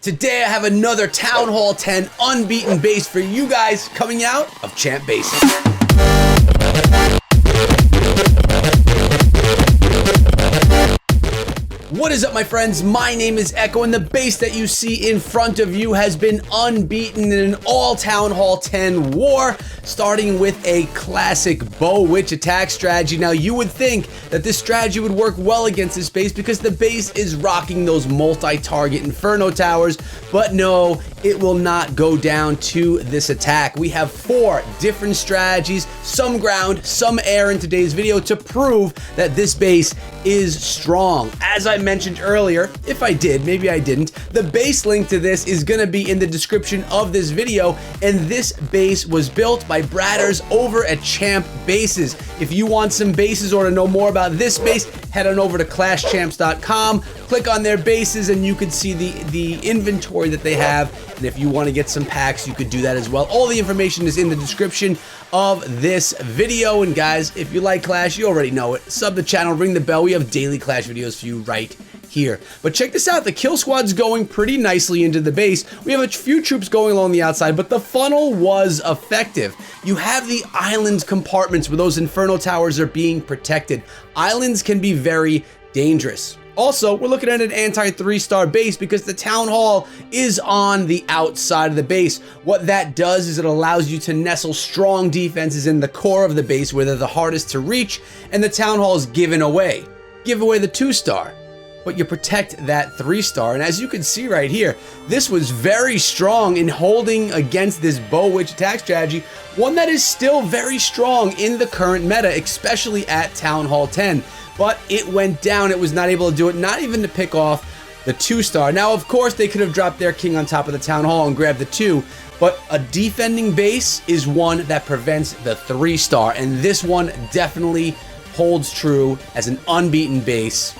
Today I have another Town Hall 10 Unbeaten base for you guys coming out of Champ Bases. What is up, my friends? My name is Echo, and the base that you see in front of you has been unbeaten in an all Town Hall 10 war, starting with a classic Bow Witch attack strategy. Now, you would think that this strategy would work well against this base because the base is rocking those multi-target Inferno towers, but no, it will not go down to this attack. We have 4 different strategies, some ground, some air in today's video to prove that this base is strong. As I mentioned earlier, if I did, maybe I didn't, the base link to this is going to be in the description of this video, and this base was built by Bradders over at Champ Bases. If you want some bases or to know more about this base, head on over to ClashChamps.com, click on their bases, and you can see the inventory that they have. And if you want to get some packs, you could do that as well. All the information is in the description of this video. And guys, if you like Clash, you already know it. Sub the channel, ring the bell. We have daily Clash videos for you right here. But check this out. The kill squad's going pretty nicely into the base. We have a few troops going along the outside, but the funnel was effective. You have the island compartments where those Inferno towers are being protected. Islands can be very dangerous. Also, we're looking at an anti-3-star base because the Town Hall is on the outside of the base. What that does is it allows you to nestle strong defenses in the core of the base where they're the hardest to reach, and the Town Hall is given away. Give away the 2-star, but you protect that 3-star. And as you can see right here, this was very strong in holding against this Bow Witch attack strategy, one that is still very strong in the current meta, especially at Town Hall 10. But it went down. It was not able to do it, not even to pick off the 2-star. Now, of course, they could have dropped their king on top of the Town Hall and grabbed the 2, but a defending base is one that prevents the 3-star, and this one definitely holds true as an unbeaten base.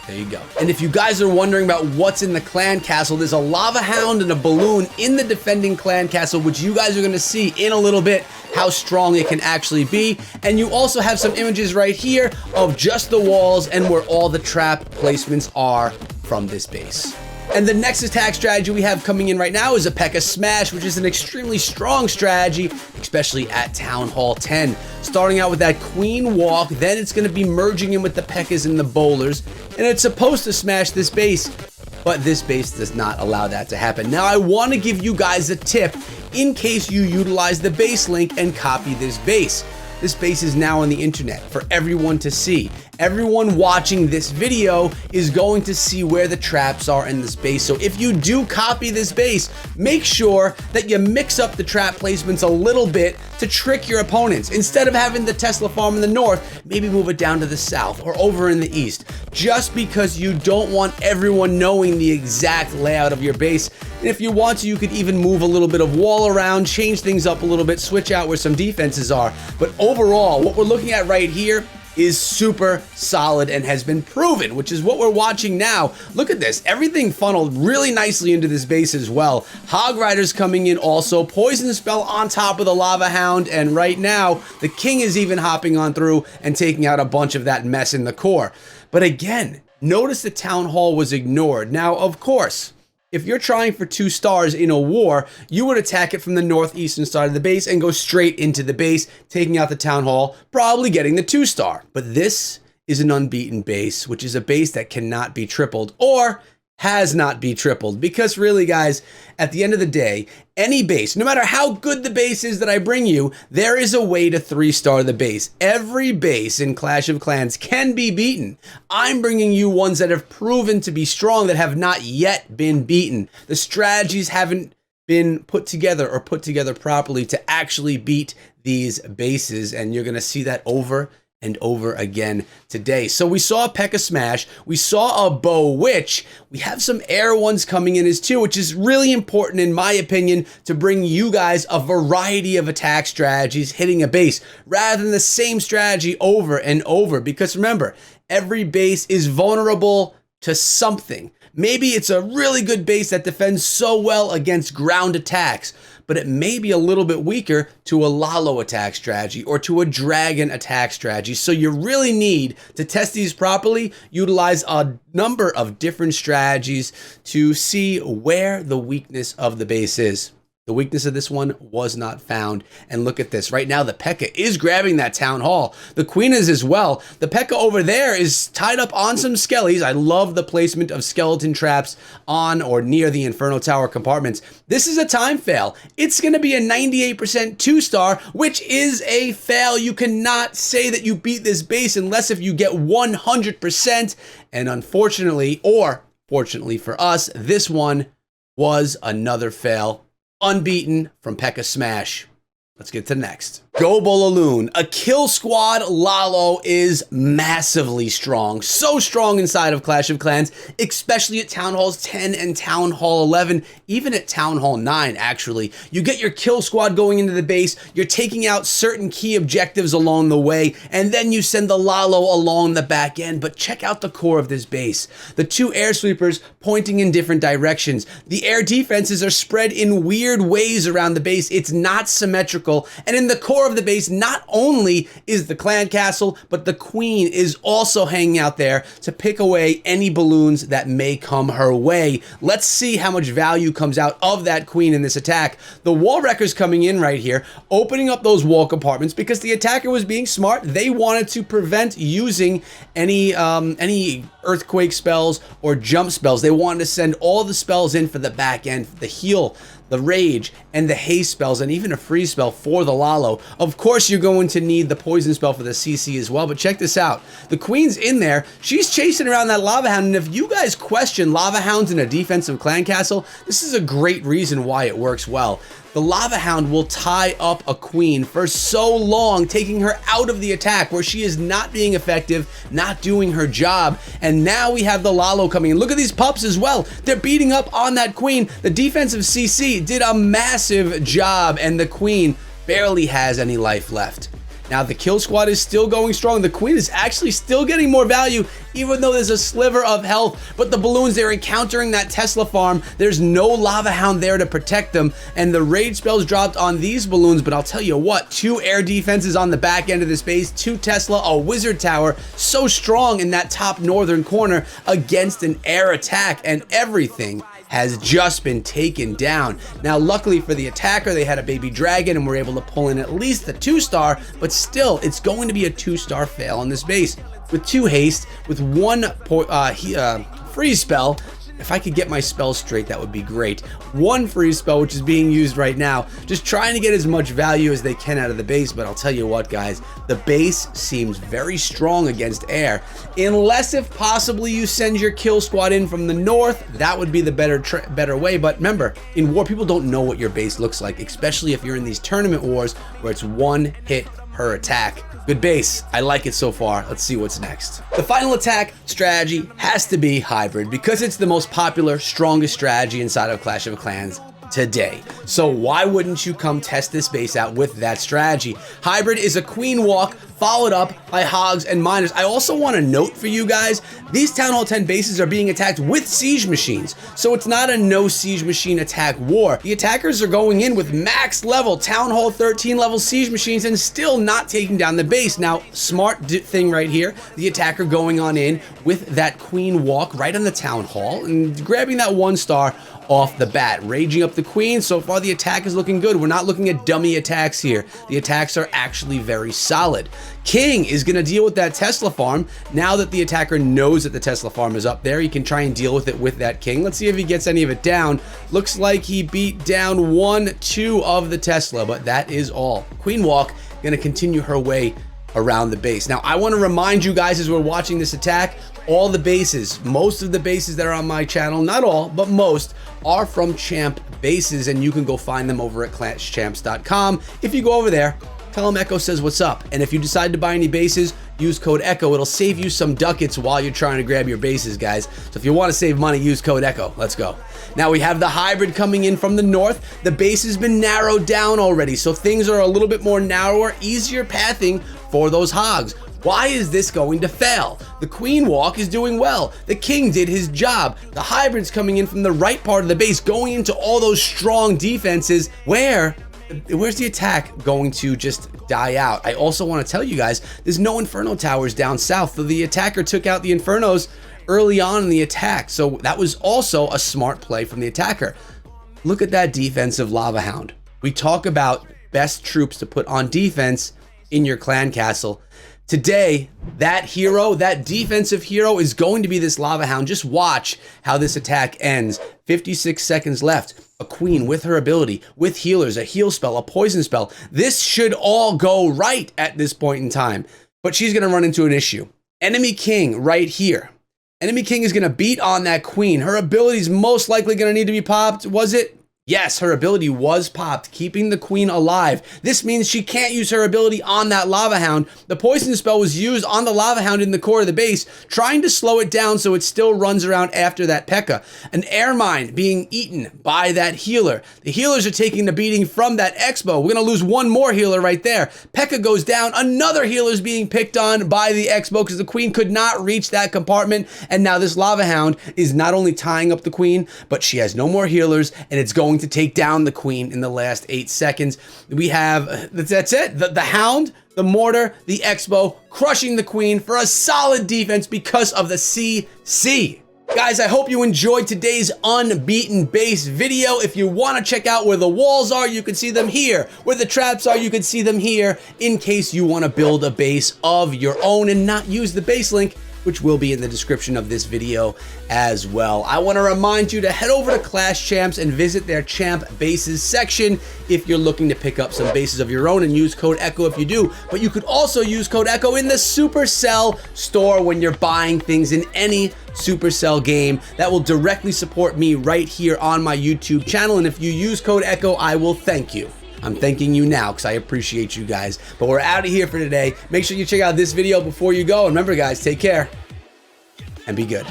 There you go. And if you guys are wondering about what's in the clan castle, there's a lava hound and a balloon in the defending clan castle, which you guys are going to see in a little bit how strong it can actually be. And you also have some images right here of just the walls and where all the trap placements are from this base. And the next attack strategy we have coming in right now is a P.E.K.K.A. Smash, which is an extremely strong strategy, especially at Town Hall 10. Starting out with that Queen Walk, then it's going to be merging in with the P.E.K.K.As and the Bowlers, and it's supposed to smash this base, but this base does not allow that to happen. Now, I want to give you guys a tip in case you utilize the base link and copy this base. This base is now on the internet for everyone to see. Everyone watching this video is going to see where the traps are in this base. So if you do copy this base, make sure that you mix up the trap placements a little bit to trick your opponents. Instead of having the Tesla farm in the north, maybe move it down to the south or over in the east, just because you don't want everyone knowing the exact layout of your base. And if you want to, you could even move a little bit of wall around, change things up a little bit, switch out where some defenses are. But overall, what we're looking at right here is super solid and has been proven, which is what we're watching now. Look at this. Everything funneled really nicely into this base as well. Hog Riders coming in also. Poison Spell on top of the Lava Hound. And right now, the King is even hopping on through and taking out a bunch of that mess in the core. But again, notice the Town Hall was ignored. Now, of course, if you're trying for 2 stars in a war, you would attack it from the northeastern side of the base and go straight into the base, taking out the Town Hall, probably getting the 2-star. But this is an unbeaten base, which is a base that cannot be tripled or has not be tripled. Because really, guys, at the end of the day, any base, no matter how good the base is that I bring you, there is a way to 3-star the base. Every base in Clash of Clans can be beaten. I'm bringing you ones that have proven to be strong that have not yet been beaten. The strategies haven't been put together properly to actually beat these bases, and you're going to see that over and over again today. So we saw a P.E.K.K.A. Smash, we saw a Bow Witch, we have some air ones coming in as too, which is really important in my opinion to bring you guys a variety of attack strategies hitting a base rather than the same strategy over and over. Because remember, every base is vulnerable to something. Maybe it's a really good base that defends so well against ground attacks, but it may be a little bit weaker to a Lalo attack strategy or to a Dragon attack strategy. So you really need to test these properly, utilize a number of different strategies to see where the weakness of the base is. The weakness of this one was not found. And look at this. Right now, the P.E.K.K.A. is grabbing that Town Hall. The Queen is as well. The P.E.K.K.A. over there is tied up on some skellies. I love the placement of skeleton traps on or near the Inferno Tower compartments. This is a time fail. It's going to be a 98% 2-star, which is a fail. You cannot say that you beat this base unless if you get 100%. And unfortunately, or fortunately for us, this one was another fail. Unbeaten from P.E.K.K.A. Smash. Let's get to the next. Go Loon. A kill squad Lalo is massively strong. So strong inside of Clash of Clans, especially at Town Halls 10 and Town Hall 11, even at Town Hall 9, actually. You get your kill squad going into the base, you're taking out certain key objectives along the way, and then you send the Lalo along the back end. But check out the core of this base. The two air sweepers pointing in different directions. The air defenses are spread in weird ways around the base. It's not symmetrical. And in the core of the base, not only is the clan castle, but the Queen is also hanging out there to pick away any balloons that may come her way. Let's see how much value comes out of that Queen in this attack. The wall wreckers coming in right here, opening up those wall compartments because the attacker was being smart. They wanted to prevent using any earthquake spells or jump spells. They wanted to send all the spells in for the back end, the heal, the rage, and the haste spells, and even a freeze spell for the Lalo. Of course, you're going to need the poison spell for the CC as well, but check this out. The Queen's in there. She's chasing around that Lava Hound, and if you guys question Lava Hounds in a defensive clan castle, this is a great reason why it works well. The Lava Hound will tie up a Queen for so long, taking her out of the attack where she is not being effective, not doing her job. And now we have the Lalo coming in. Look at these pups as well. They're beating up on that Queen. The defensive CC did a massive job, and the Queen barely has any life left. Now the kill squad is still going strong. The Queen is actually still getting more value, even though there's a sliver of health. But the balloons, they're encountering that Tesla farm. There's no Lava Hound there to protect them. And the rage spells dropped on these balloons. But I'll tell you what, 2 air defenses on the back end of this base, 2 Tesla, a wizard tower, so strong in that top northern corner against an air attack, and everything has just been taken down. Now, luckily for the attacker, they had a baby dragon and were able to pull in at least the 2-star, but still, it's going to be a 2-star fail on this base. With 2 haste, with 1 freeze spell. If I could get my spells straight, that would be great. 1 freeze spell, which is being used right now, just trying to get as much value as they can out of the base. But I'll tell you what, guys, the base seems very strong against air. Unless if possibly you send your kill squad in from the north, that would be the better way. But remember, in war, people don't know what your base looks like, especially if you're in these tournament wars where it's 1 hit per attack. Good base. I like it so far. Let's see what's next. The final attack strategy has to be hybrid because it's the most popular, strongest strategy inside of Clash of Clans today. So why wouldn't you come test this base out with that strategy? Hybrid is a queen walk followed up by hogs and miners. I also want to note for you guys, these Town Hall 10 bases are being attacked with siege machines. So it's not a no siege machine attack war. The attackers are going in with max level Town Hall 13 level siege machines and still not taking down the base. Now, smart thing right here, the attacker going on in with that queen walk right on the Town Hall and grabbing that 1-star off the bat, raging up the Queen. So far the attack is looking good. We're not looking at dummy attacks here. The attacks are actually very solid. King is going to deal with that Tesla farm. Now that the attacker knows that the Tesla farm is up there, he can try and deal with it with that King. Let's see if he gets any of it down. Looks like he beat down 1, 2 of the Tesla, but that is all. Queen walk going to continue her way around the base. Now, I want to remind you guys as we're watching this attack, all the bases, most of the bases that are on my channel, not all, but most, are from Champ bases, and you can go find them over at ClashChamps.com. If you go over there, tell them Echo says what's up. And if you decide to buy any bases, use code Echo. It'll save you some ducats while you're trying to grab your bases, guys. So if you want to save money, use code Echo. Let's go. Now we have the hybrid coming in from the north. The base has been narrowed down already, so things are a little bit more narrower, easier pathing for those hogs. Why is this going to fail? The queen walk is doing well. The king did his job. The hybrid's coming in from the right part of the base, going into all those strong defenses. Where's the attack going to just die out? I also want to tell you guys, there's no Inferno towers down south. So the attacker took out the Infernos early on in the attack. So that was also a smart play from the attacker. Look at that defensive Lava Hound. We talk about best troops to put on defense in your clan castle. Today, that hero, that defensive hero is going to be this Lava Hound. Just watch how this attack ends. 56 seconds left. A queen with her ability, with healers, a heal spell, a poison spell. This should all go right at this point in time. But she's going to run into an issue. Enemy king right here. Enemy king is going to beat on that queen. Her ability is most likely going to need to be popped. Was it? Yes, her ability was popped, keeping the queen alive. This means she can't use her ability on that Lava Hound. The poison spell was used on the Lava Hound in the core of the base, trying to slow it down so it still runs around after that P.E.K.K.A. An air mine being eaten by that healer. The healers are taking the beating from that Expo. We're going to lose one more healer right there. P.E.K.K.A. goes down. Another healer is being picked on by the Expo because the queen could not reach that compartment. And now this Lava Hound is not only tying up the queen, but she has no more healers, and it's going to take down the queen in the last 8 seconds. We have, that's it, the Hound, the Mortar, the Expo, crushing the queen for a solid defense because of the CC. Guys, I hope you enjoyed today's Unbeaten base video. If you want to check out where the walls are, you can see them here. Where the traps are, you can see them here, in case you want to build a base of your own and not use the base link, which will be in the description of this video as well. I want to remind you to head over to Clash Champs and visit their champ bases section if you're looking to pick up some bases of your own, and use code ECHO if you do. But you could also use code ECHO in the Supercell store when you're buying things in any Supercell game. That will directly support me right here on my YouTube channel, and if you use code ECHO, I will thank you. I'm thanking you now because I appreciate you guys. But we're out of here for today. Make sure you check out this video before you go. And remember, guys, take care and be good.